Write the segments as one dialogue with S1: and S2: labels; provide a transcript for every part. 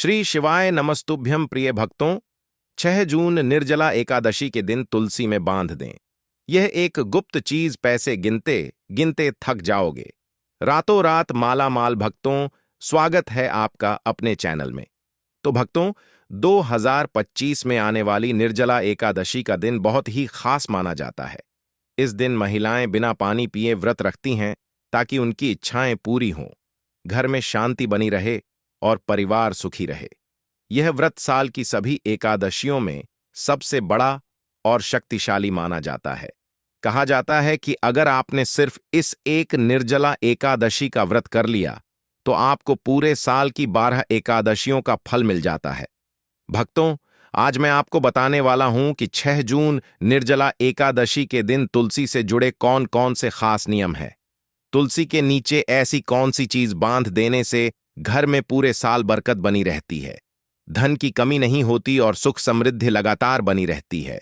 S1: श्री शिवाय नमस्तुभ्यं प्रिय भक्तों। 6 जून निर्जला एकादशी के दिन तुलसी में बांध दें। यह एक गुप्त चीज, पैसे गिनते गिनते थक जाओगे। रातों रात माला माल भक्तों, स्वागत है आपका अपने चैनल में। तो भक्तों, 2025 में आने वाली निर्जला एकादशी का दिन बहुत ही खास माना जाता है। इस दिन महिलाएं बिना पानी पिए व्रत रखती हैं ताकि उनकी इच्छाएं पूरी हों, घर में शांति बनी रहे और परिवार सुखी रहे। यह व्रत साल की सभी एकादशियों में सबसे बड़ा और शक्तिशाली माना जाता है। कहा जाता है कि अगर आपने सिर्फ इस एक निर्जला एकादशी का व्रत कर लिया तो आपको पूरे साल की 12 एकादशियों का फल मिल जाता है। भक्तों, आज मैं आपको बताने वाला हूं कि 6 जून निर्जला एकादशी के दिन तुलसी से जुड़े कौन कौन से खास नियम हैं। तुलसी के नीचे ऐसी कौन सी चीज बांध देने से घर में पूरे साल बरकत बनी रहती है, धन की कमी नहीं होती और सुख समृद्धि लगातार बनी रहती है।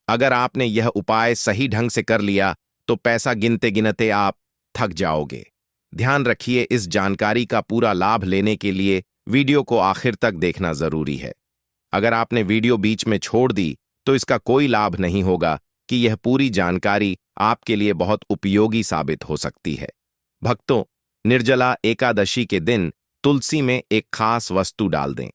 S1: अगर आपने यह उपाय सही ढंग से कर लिया तो पैसा गिनते गिनते आप थक जाओगे। ध्यान रखिए, इस जानकारी का पूरा लाभ लेने के लिए वीडियो को आखिर तक देखना जरूरी है। अगर आपने वीडियो बीच में छोड़ दी तो इसका कोई लाभ नहीं होगा कि यह पूरी जानकारी आपके लिए बहुत उपयोगी साबित हो सकती है। भक्तों, निर्जला एकादशी के दिन तुलसी में एक खास वस्तु डाल दें।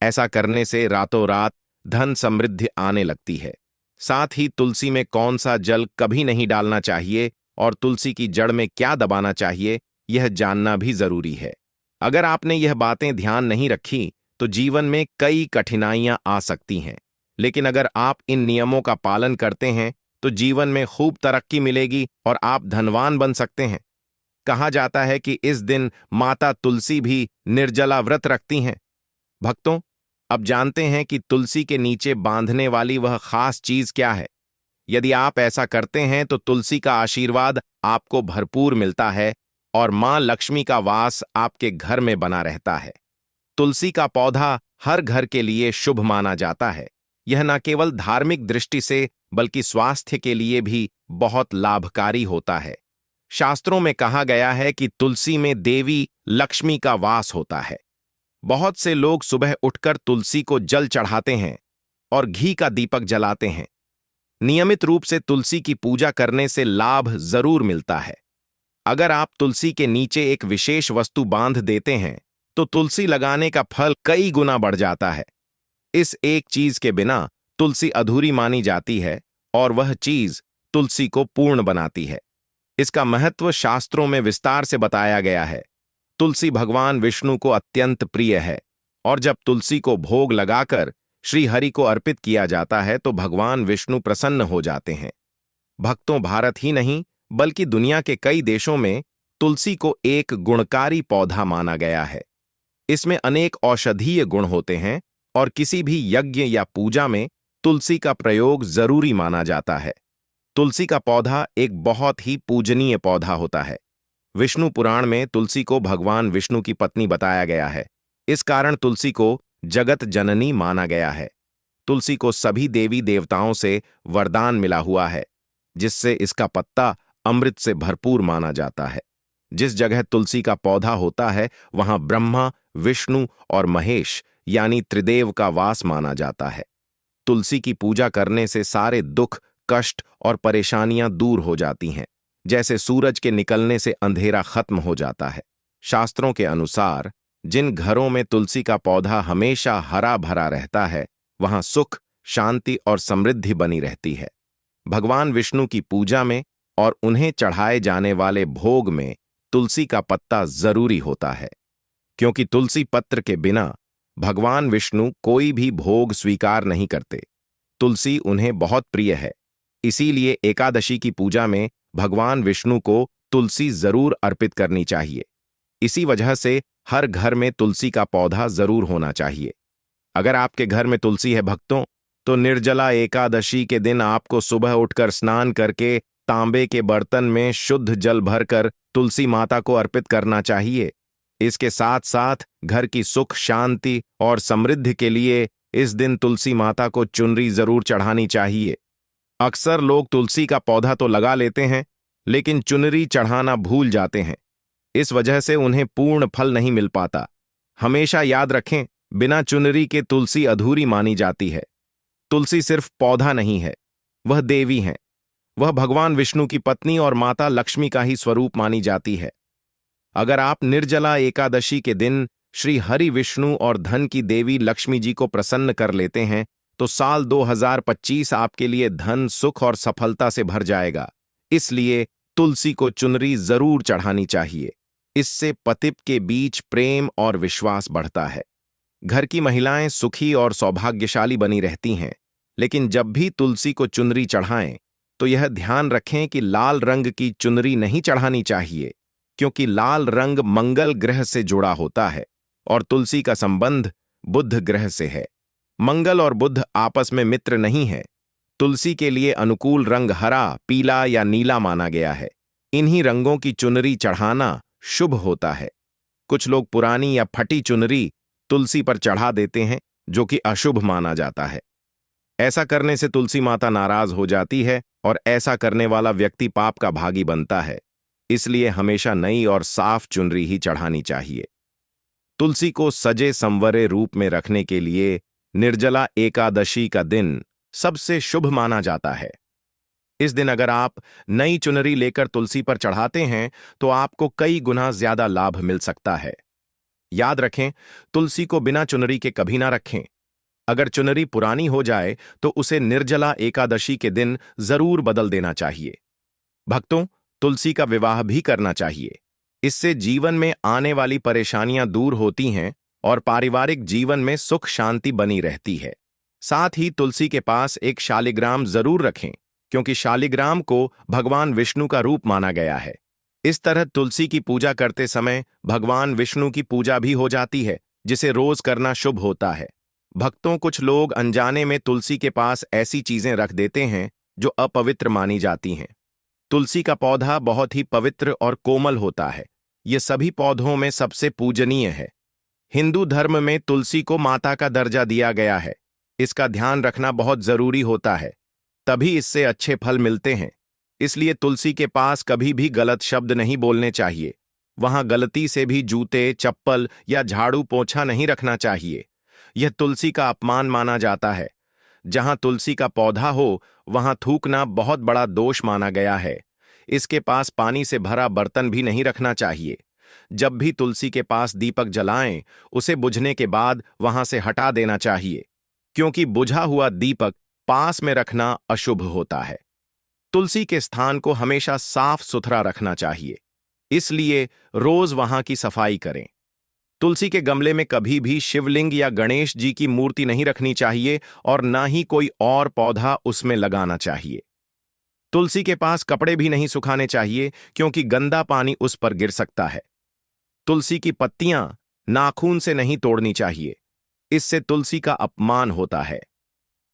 S1: ऐसा करने से रातों रात धन समृद्धि आने लगती है। साथ ही तुलसी में कौन सा जल कभी नहीं डालना चाहिए और तुलसी की जड़ में क्या दबाना चाहिए, यह जानना भी जरूरी है। अगर आपने यह बातें ध्यान नहीं रखी तो जीवन में कई कठिनाइयां आ सकती हैं, लेकिन अगर आप इन नियमों का पालन करते हैं तो जीवन में खूब तरक्की मिलेगी और आप धनवान बन सकते हैं। कहा जाता है कि इस दिन माता तुलसी भी निर्जला व्रत रखती हैं। भक्तों, अब जानते हैं कि तुलसी के नीचे बांधने वाली वह खास चीज क्या है। यदि आप ऐसा करते हैं तो तुलसी का आशीर्वाद आपको भरपूर मिलता है और मां लक्ष्मी का वास आपके घर में बना रहता है। तुलसी का पौधा हर घर के लिए शुभ माना जाता है। यह न केवल धार्मिक दृष्टि से बल्कि स्वास्थ्य के लिए भी बहुत लाभकारी होता है। शास्त्रों में कहा गया है कि तुलसी में देवी लक्ष्मी का वास होता है। बहुत से लोग सुबह उठकर तुलसी को जल चढ़ाते हैं और घी का दीपक जलाते हैं। नियमित रूप से तुलसी की पूजा करने से लाभ जरूर मिलता है। अगर आप तुलसी के नीचे एक विशेष वस्तु बांध देते हैं तो तुलसी लगाने का फल कई गुना बढ़ जाता है। इस एक चीज के बिना तुलसी अधूरी मानी जाती है और वह चीज तुलसी को पूर्ण बनाती है। इसका महत्व शास्त्रों में विस्तार से बताया गया है। तुलसी भगवान विष्णु को अत्यंत प्रिय है और जब तुलसी को भोग लगाकर श्री हरि को अर्पित किया जाता है तो भगवान विष्णु प्रसन्न हो जाते हैं। भक्तों, भारत ही नहीं बल्कि दुनिया के कई देशों में तुलसी को एक गुणकारी पौधा माना गया है। इसमें अनेक औषधीय गुण होते हैं और किसी भी यज्ञ या पूजा में तुलसी का प्रयोग जरूरी माना जाता है। तुलसी का पौधा एक बहुत ही पूजनीय पौधा होता है। विष्णु पुराण में तुलसी को भगवान विष्णु की पत्नी बताया गया है। इस कारण तुलसी को जगत जननी माना गया है। तुलसी को सभी देवी देवताओं से वरदान मिला हुआ है, जिससे इसका पत्ता अमृत से भरपूर माना जाता है। जिस जगह तुलसी का पौधा होता है वहां ब्रह्मा, विष्णु और महेश यानी त्रिदेव का वास माना जाता है। तुलसी की पूजा करने से सारे दुख, कष्ट और परेशानियां दूर हो जाती हैं। जैसे सूरज के निकलने से अंधेरा खत्म हो जाता है। शास्त्रों के अनुसार जिन घरों में तुलसी का पौधा हमेशा हरा भरा रहता है वहां सुख, शांति और समृद्धि बनी रहती है। भगवान विष्णु की पूजा में और उन्हें चढ़ाए जाने वाले भोग में तुलसी का पत्ता जरूरी होता है, क्योंकि तुलसी पत्र के बिना भगवान विष्णु कोई भी भोग स्वीकार नहीं करते। तुलसी उन्हें बहुत प्रिय है, इसीलिए एकादशी की पूजा में भगवान विष्णु को तुलसी जरूर अर्पित करनी चाहिए। इसी वजह से हर घर में तुलसी का पौधा जरूर होना चाहिए। अगर आपके घर में तुलसी है भक्तों, तो निर्जला एकादशी के दिन आपको सुबह उठकर स्नान करके तांबे के बर्तन में शुद्ध जल भरकर तुलसी माता को अर्पित करना चाहिए। इसके साथ साथ घर की सुख, शांति और समृद्धि के लिए इस दिन तुलसी माता को चुनरी जरूर चढ़ानी चाहिए। अक्सर लोग तुलसी का पौधा तो लगा लेते हैं लेकिन चुनरी चढ़ाना भूल जाते हैं। इस वजह से उन्हें पूर्ण फल नहीं मिल पाता। हमेशा याद रखें, बिना चुनरी के तुलसी अधूरी मानी जाती है। तुलसी सिर्फ पौधा नहीं है, वह देवी है। वह भगवान विष्णु की पत्नी और माता लक्ष्मी का ही स्वरूप मानी जाती है। अगर आप निर्जला एकादशी के दिन श्री हरि विष्णु और धन की देवी लक्ष्मी जी को प्रसन्न कर लेते हैं तो साल 2025 आपके लिए धन, सुख और सफलता से भर जाएगा। इसलिए तुलसी को चुनरी जरूर चढ़ानी चाहिए। इससे पति के बीच प्रेम और विश्वास बढ़ता है। घर की महिलाएं सुखी और सौभाग्यशाली बनी रहती हैं। लेकिन जब भी तुलसी को चुनरी चढ़ाएं तो यह ध्यान रखें कि लाल रंग की चुनरी नहीं चढ़ानी चाहिए, क्योंकि लाल रंग मंगल ग्रह से जुड़ा होता है और तुलसी का संबंध बुध ग्रह से है। मंगल और बुध आपस में मित्र नहीं है। तुलसी के लिए अनुकूल रंग हरा, पीला या नीला माना गया है। इन्हीं रंगों की चुनरी चढ़ाना शुभ होता है। कुछ लोग पुरानी या फटी चुनरी तुलसी पर चढ़ा देते हैं, जो कि अशुभ माना जाता है। ऐसा करने से तुलसी माता नाराज हो जाती है और ऐसा करने वाला व्यक्ति पाप का भागी बनता है। इसलिए हमेशा नई और साफ चुनरी ही चढ़ानी चाहिए। तुलसी को सजे संवरे रूप में रखने के लिए निर्जला एकादशी का दिन सबसे शुभ माना जाता है। इस दिन अगर आप नई चुनरी लेकर तुलसी पर चढ़ाते हैं तो आपको कई गुना ज्यादा लाभ मिल सकता है। याद रखें, तुलसी को बिना चुनरी के कभी ना रखें। अगर चुनरी पुरानी हो जाए तो उसे निर्जला एकादशी के दिन जरूर बदल देना चाहिए। भक्तों, तुलसी का विवाह भी करना चाहिए। इससे जीवन में आने वाली परेशानियां दूर होती हैं और पारिवारिक जीवन में सुख शांति बनी रहती है। साथ ही तुलसी के पास एक शालिग्राम जरूर रखें, क्योंकि शालिग्राम को भगवान विष्णु का रूप माना गया है। इस तरह तुलसी की पूजा करते समय भगवान विष्णु की पूजा भी हो जाती है, जिसे रोज करना शुभ होता है। भक्तों, कुछ लोग अनजाने में तुलसी के पास ऐसी चीजें रख देते हैं जो अपवित्र मानी जाती हैं। तुलसी का पौधा बहुत ही पवित्र और कोमल होता है। यह सभी पौधों में सबसे पूजनीय है। हिंदू धर्म में तुलसी को माता का दर्जा दिया गया है। इसका ध्यान रखना बहुत जरूरी होता है, तभी इससे अच्छे फल मिलते हैं। इसलिए तुलसी के पास कभी भी गलत शब्द नहीं बोलने चाहिए। वहां गलती से भी जूते, चप्पल या झाड़ू पोंछा नहीं रखना चाहिए। यह तुलसी का अपमान माना जाता है। जहां तुलसी का पौधा हो वहां थूकना बहुत बड़ा दोष माना गया है। इसके पास पानी से भरा बर्तन भी नहीं रखना चाहिए। जब भी तुलसी के पास दीपक जलाएं, उसे बुझने के बाद वहां से हटा देना चाहिए, क्योंकि बुझा हुआ दीपक पास में रखना अशुभ होता है। तुलसी के स्थान को हमेशा साफ सुथरा रखना चाहिए, इसलिए रोज वहां की सफाई करें। तुलसी के गमले में कभी भी शिवलिंग या गणेश जी की मूर्ति नहीं रखनी चाहिए और ना ही कोई और पौधा उसमें लगाना चाहिए। तुलसी के पास कपड़े भी नहीं सुखाने चाहिए, क्योंकि गंदा पानी उस पर गिर सकता है। तुलसी की पत्तियां नाखून से नहीं तोड़नी चाहिए, इससे तुलसी का अपमान होता है।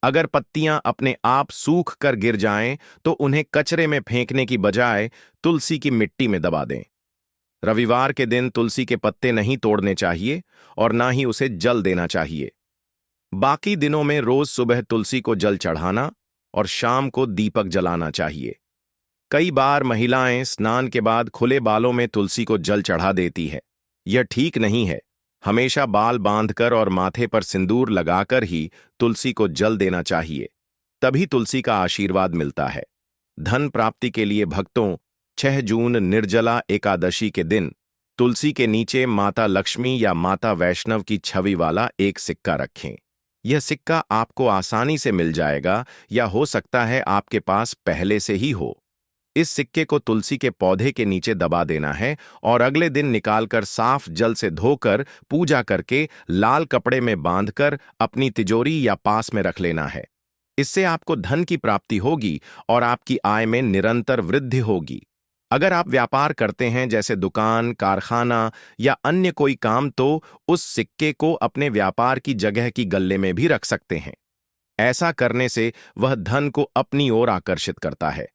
S1: अगर पत्तियां अपने आप सूख कर गिर जाएं तो उन्हें कचरे में फेंकने की बजाय तुलसी की मिट्टी में दबा दें। रविवार के दिन तुलसी के पत्ते नहीं तोड़ने चाहिए और ना ही उसे जल देना चाहिए। बाकी दिनों में रोज सुबह तुलसी को जल चढ़ाना और शाम को दीपक जलाना चाहिए। कई बार महिलाएं स्नान के बाद खुले बालों में तुलसी को जल चढ़ा देती है। यह ठीक नहीं है। हमेशा बाल बांधकर और माथे पर सिंदूर लगाकर ही तुलसी को जल देना चाहिए, तभी तुलसी का आशीर्वाद मिलता है। धन प्राप्ति के लिए भक्तों, 6 जून निर्जला एकादशी के दिन तुलसी के नीचे माता लक्ष्मी या माता वैष्णव की छवि वाला एक सिक्का रखें। यह सिक्का आपको आसानी से मिल जाएगा या हो सकता है आपके पास पहले से ही हो। इस सिक्के को तुलसी के पौधे के नीचे दबा देना है और अगले दिन निकालकर साफ जल से धोकर पूजा करके लाल कपड़े में बांधकर अपनी तिजोरी या पास में रख लेना है। इससे आपको धन की प्राप्ति होगी और आपकी आय में निरंतर वृद्धि होगी। अगर आप व्यापार करते हैं, जैसे दुकान, कारखाना या अन्य कोई काम, तो उस सिक्के को अपने व्यापार की जगह की गल्ले में भी रख सकते हैं। ऐसा करने से वह धन को अपनी ओर आकर्षित करता है।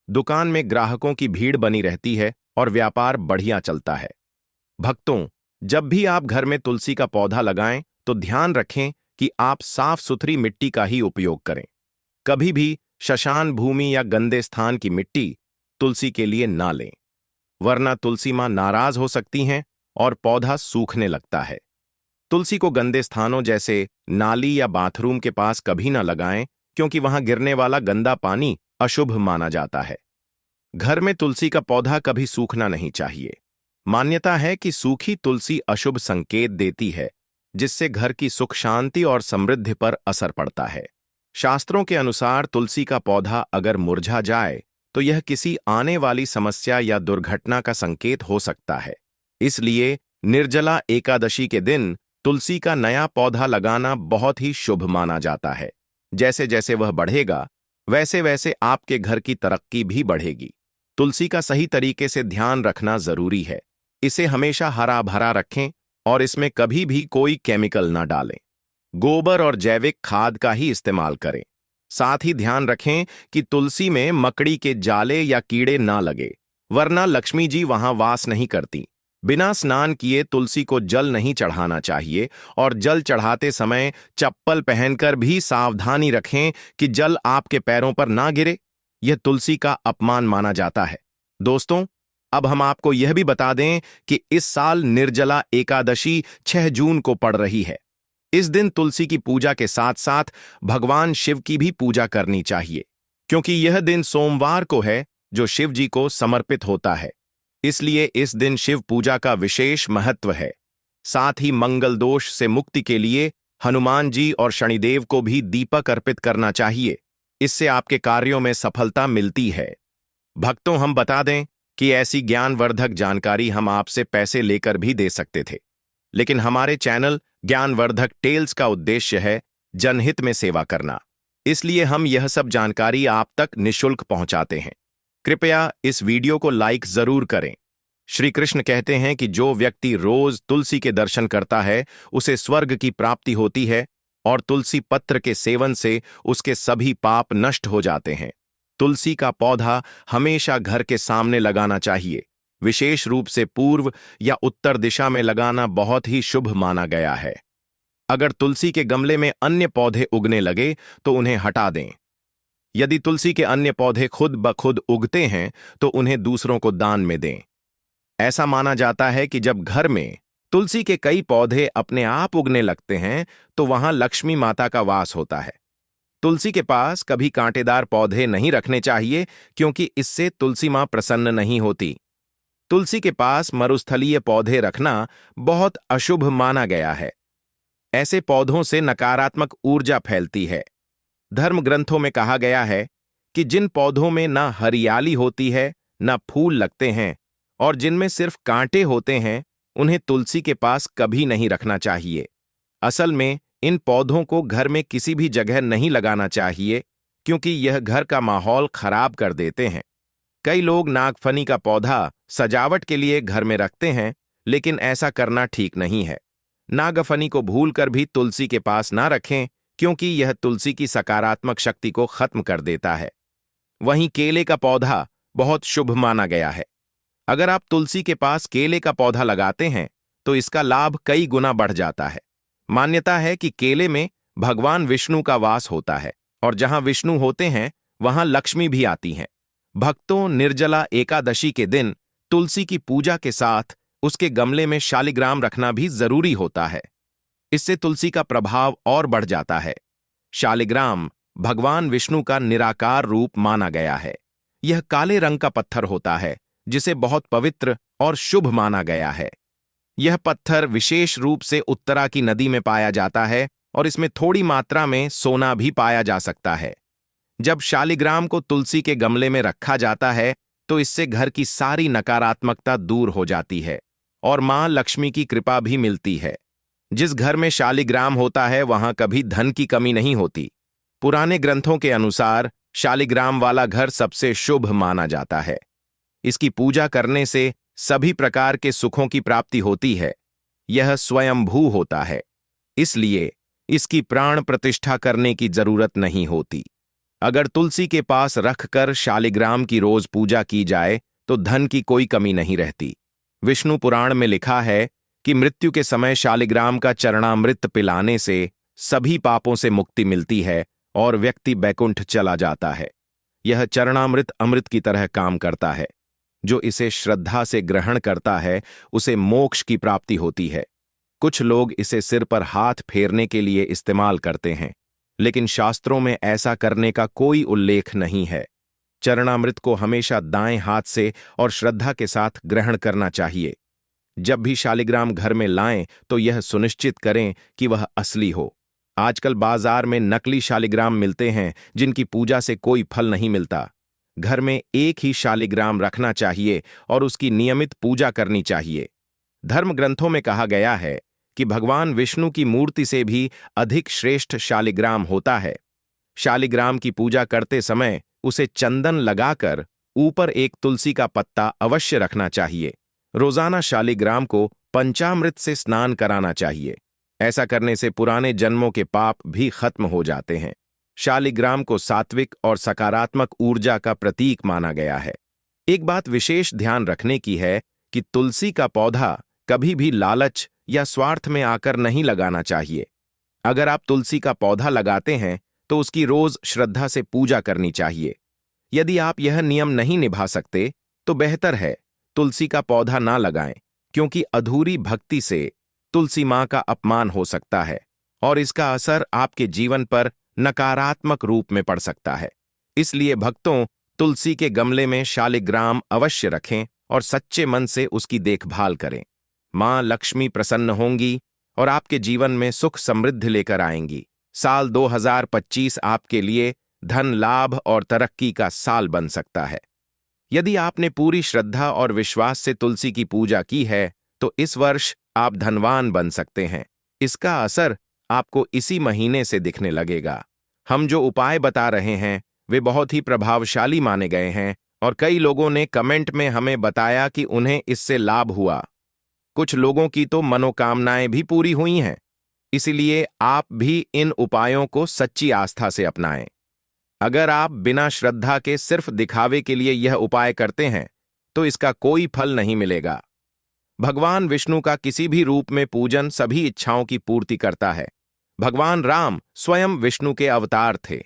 S1: दुकान में ग्राहकों की भीड़ बनी रहती है और व्यापार बढ़िया चलता है। भक्तों, जब भी आप घर में तुलसी का पौधा लगाएं तो ध्यान रखें कि आप साफ सुथरी मिट्टी का ही उपयोग करें। कभी भी श्मशान भूमि या गंदे स्थान की मिट्टी तुलसी के लिए ना लें, वरना तुलसी मां नाराज हो सकती हैं और पौधा सूखने लगता है। तुलसी को गंदे स्थानों जैसे नाली या बाथरूम के पास कभी न लगाएं, क्योंकि वहां गिरने वाला गंदा पानी अशुभ माना जाता है। घर में तुलसी का पौधा कभी सूखना नहीं चाहिए। मान्यता है कि सूखी तुलसी अशुभ संकेत देती है, जिससे घर की सुख शांति और समृद्धि पर असर पड़ता है। शास्त्रों के अनुसार तुलसी का पौधा अगर मुरझा जाए तो यह किसी आने वाली समस्या या दुर्घटना का संकेत हो सकता है। इसलिए निर्जला एकादशी के दिन तुलसी का नया पौधा लगाना बहुत ही शुभ माना जाता है। जैसे जैसे वह बढ़ेगा, वैसे वैसे आपके घर की तरक्की भी बढ़ेगी। तुलसी का सही तरीके से ध्यान रखना जरूरी है। इसे हमेशा हरा भरा रखें और इसमें कभी भी कोई केमिकल ना डालें। गोबर और जैविक खाद का ही इस्तेमाल करें। साथ ही ध्यान रखें कि तुलसी में मकड़ी के जाले या कीड़े ना लगे, वरना लक्ष्मी जी वहां वास नहीं करती। बिना स्नान किए तुलसी को जल नहीं चढ़ाना चाहिए और जल चढ़ाते समय चप्पल पहनकर भी सावधानी रखें कि जल आपके पैरों पर ना गिरे। यह तुलसी का अपमान माना जाता है। दोस्तों, अब हम आपको यह भी बता दें कि इस साल निर्जला एकादशी 6 जून को पड़ रही है। इस दिन तुलसी की पूजा के साथ साथ भगवान शिव की भी पूजा करनी चाहिए, क्योंकि यह दिन सोमवार को है जो शिव जी को समर्पित होता है। इसलिए इस दिन शिव पूजा का विशेष महत्व है। साथ ही मंगल दोष से मुक्ति के लिए हनुमान जी और शनिदेव को भी दीपक अर्पित करना चाहिए। इससे आपके कार्यों में सफलता मिलती है। भक्तों, हम बता दें कि ऐसी ज्ञानवर्धक जानकारी हम आपसे पैसे लेकर भी दे सकते थे, लेकिन हमारे चैनल ज्ञानवर्धक टेल्स का उद्देश्य है जनहित में सेवा करना। इसलिए हम यह सब जानकारी आप तक निःशुल्क पहुंचाते हैं। कृपया इस वीडियो को लाइक जरूर करें। श्री कृष्ण कहते हैं कि जो व्यक्ति रोज तुलसी के दर्शन करता है उसे स्वर्ग की प्राप्ति होती है और तुलसी पत्र के सेवन से उसके सभी पाप नष्ट हो जाते हैं। तुलसी का पौधा हमेशा घर के सामने लगाना चाहिए। विशेष रूप से पूर्व या उत्तर दिशा में लगाना बहुत ही शुभ माना गया है। अगर तुलसी के गमले में अन्य पौधे उगने लगे तो उन्हें हटा दें। यदि तुलसी के अन्य पौधे खुद ब खुद उगते हैं तो उन्हें दूसरों को दान में दें। ऐसा माना जाता है कि जब घर में तुलसी के कई पौधे अपने आप उगने लगते हैं तो वहां लक्ष्मी माता का वास होता है। तुलसी के पास कभी कांटेदार पौधे नहीं रखने चाहिए, क्योंकि इससे तुलसी मां प्रसन्न नहीं होती। तुलसी के पास मरुस्थलीय पौधे रखना बहुत अशुभ माना गया है। ऐसे पौधों से नकारात्मक ऊर्जा फैलती है। धर्म ग्रंथों में कहा गया है कि जिन पौधों में न हरियाली होती है, न फूल लगते हैं और जिनमें सिर्फ कांटे होते हैं, उन्हें तुलसी के पास कभी नहीं रखना चाहिए। असल में इन पौधों को घर में किसी भी जगह नहीं लगाना चाहिए, क्योंकि यह घर का माहौल खराब कर देते हैं। कई लोग नागफनी का पौधा सजावट के लिए घर में रखते हैं, लेकिन ऐसा करना ठीक नहीं है। नागफनी को भूलकर भी तुलसी के पास ना रखें, क्योंकि यह तुलसी की सकारात्मक शक्ति को खत्म कर देता है। वहीं केले का पौधा बहुत शुभ माना गया है। अगर आप तुलसी के पास केले का पौधा लगाते हैं तो इसका लाभ कई गुना बढ़ जाता है। मान्यता है कि केले में भगवान विष्णु का वास होता है और जहां विष्णु होते हैं वहां लक्ष्मी भी आती हैं। भक्तों, निर्जला एकादशी के दिन तुलसी की पूजा के साथ उसके गमले में शालिग्राम रखना भी जरूरी होता है। इससे तुलसी का प्रभाव और बढ़ जाता है। शालिग्राम भगवान विष्णु का निराकार रूप माना गया है। यह काले रंग का पत्थर होता है, जिसे बहुत पवित्र और शुभ माना गया है। यह पत्थर विशेष रूप से उत्तरा की नदी में पाया जाता है और इसमें थोड़ी मात्रा में सोना भी पाया जा सकता है। जब शालिग्राम को तुलसी के गमले में रखा जाता है तो इससे घर की सारी नकारात्मकता दूर हो जाती है और मां लक्ष्मी की कृपा भी मिलती है। जिस घर में शालिग्राम होता है वहां कभी धन की कमी नहीं होती। पुराने ग्रंथों के अनुसार शालिग्राम वाला घर सबसे शुभ माना जाता है। इसकी पूजा करने से सभी प्रकार के सुखों की प्राप्ति होती है। यह स्वयंभू होता है, इसलिए इसकी प्राण प्रतिष्ठा करने की जरूरत नहीं होती। अगर तुलसी के पास रखकर शालिग्राम की रोज पूजा की जाए तो धन की कोई कमी नहीं रहती। विष्णु पुराण में लिखा है कि मृत्यु के समय शालिग्राम का चरणामृत पिलाने से सभी पापों से मुक्ति मिलती है और व्यक्ति बैकुंठ चला जाता है। यह चरणामृत अमृत की तरह काम करता है। जो इसे श्रद्धा से ग्रहण करता है उसे मोक्ष की प्राप्ति होती है। कुछ लोग इसे सिर पर हाथ फेरने के लिए इस्तेमाल करते हैं, लेकिन शास्त्रों में ऐसा करने का कोई उल्लेख नहीं है। चरणामृत को हमेशा दाएं हाथ से और श्रद्धा के साथ ग्रहण करना चाहिए। जब भी शालिग्राम घर में लाएं तो यह सुनिश्चित करें कि वह असली हो। आजकल बाजार में नकली शालिग्राम मिलते हैं जिनकी पूजा से कोई फल नहीं मिलता। घर में एक ही शालिग्राम रखना चाहिए और उसकी नियमित पूजा करनी चाहिए। धर्म ग्रंथों में कहा गया है कि भगवान विष्णु की मूर्ति से भी अधिक श्रेष्ठ शालिग्राम होता है। शालिग्राम की पूजा करते समय उसे चंदन लगाकर ऊपर एक तुलसी का पत्ता अवश्य रखना चाहिए। रोजाना शालिग्राम को पंचामृत से स्नान कराना चाहिए। ऐसा करने से पुराने जन्मों के पाप भी खत्म हो जाते हैं। शालिग्राम को सात्विक और सकारात्मक ऊर्जा का प्रतीक माना गया है। एक बात विशेष ध्यान रखने की है कि तुलसी का पौधा कभी भी लालच या स्वार्थ में आकर नहीं लगाना चाहिए। अगर आप तुलसी का पौधा लगाते हैं तो उसकी रोज श्रद्धा से पूजा करनी चाहिए। यदि आप यह नियम नहीं निभा सकते तो बेहतर है तुलसी का पौधा ना लगाएं, क्योंकि अधूरी भक्ति से तुलसी मां का अपमान हो सकता है और इसका असर आपके जीवन पर नकारात्मक रूप में पड़ सकता है। इसलिए भक्तों, तुलसी के गमले में शालिग्राम अवश्य रखें और सच्चे मन से उसकी देखभाल करें। मां लक्ष्मी प्रसन्न होंगी और आपके जीवन में सुख समृद्धि लेकर आएंगी। साल 2025 आपके लिए धन लाभ और तरक्की का साल बन सकता है। यदि आपने पूरी श्रद्धा और विश्वास से तुलसी की पूजा की है तो इस वर्ष आप धनवान बन सकते हैं। इसका असर आपको इसी महीने से दिखने लगेगा। हम जो उपाय बता रहे हैं वे बहुत ही प्रभावशाली माने गए हैं और कई लोगों ने कमेंट में हमें बताया कि उन्हें इससे लाभ हुआ। कुछ लोगों की तो मनोकामनाएं भी पूरी हुई हैं। इसलिए आप भी इन उपायों को सच्ची आस्था से अपनाएं। अगर आप बिना श्रद्धा के सिर्फ दिखावे के लिए यह उपाय करते हैं तो इसका कोई फल नहीं मिलेगा। भगवान विष्णु का किसी भी रूप में पूजन सभी इच्छाओं की पूर्ति करता है। भगवान राम स्वयं विष्णु के अवतार थे,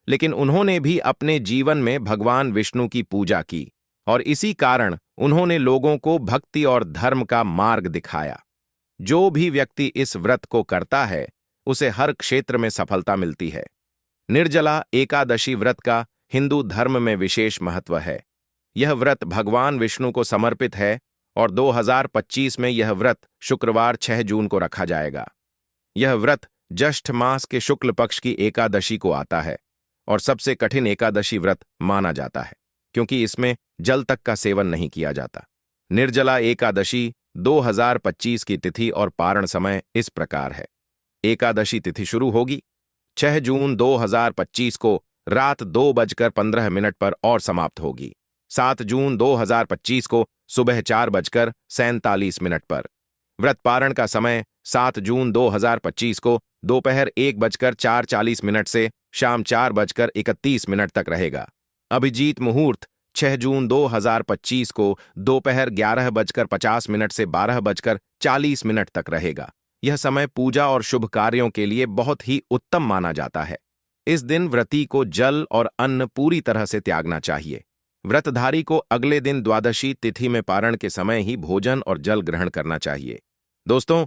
S1: लेकिन उन्होंने भी अपने जीवन में भगवान विष्णु की पूजा की और इसी कारण उन्होंने लोगों को भक्ति और धर्म का मार्ग दिखाया। जो भी व्यक्ति इस व्रत को करता है उसे हर क्षेत्र में सफलता मिलती है। निर्जला एकादशी व्रत का हिंदू धर्म में विशेष महत्व है। यह व्रत भगवान विष्णु को समर्पित है और 2025 में यह व्रत शुक्रवार 6 जून को रखा जाएगा। यह व्रत ज्येष्ठ मास के शुक्ल पक्ष की एकादशी को आता है और सबसे कठिन एकादशी व्रत माना जाता है, क्योंकि इसमें जल तक का सेवन नहीं किया जाता। निर्जला एकादशी 2025 की तिथि और पारण समय इस प्रकार है। एकादशी तिथि शुरू होगी 6 जून 2025 को रात 2:15 पर और समाप्त होगी 7 जून 2025 को सुबह 4:47 पर। व्रत पारण का समय 7 जून 2025 को दोपहर 1:04 से शाम 4:31 तक रहेगा। अभिजीत मुहूर्त 6 जून 2025 को दोपहर 11:50 से 12:40 तक रहेगा। यह समय पूजा और शुभ कार्यों के लिए बहुत ही उत्तम माना जाता है। इस दिन व्रती को जल और अन्न पूरी तरह से त्यागना चाहिए। व्रतधारी को अगले दिन द्वादशी तिथि में पारण के समय ही भोजन और जल ग्रहण करना चाहिए। दोस्तों,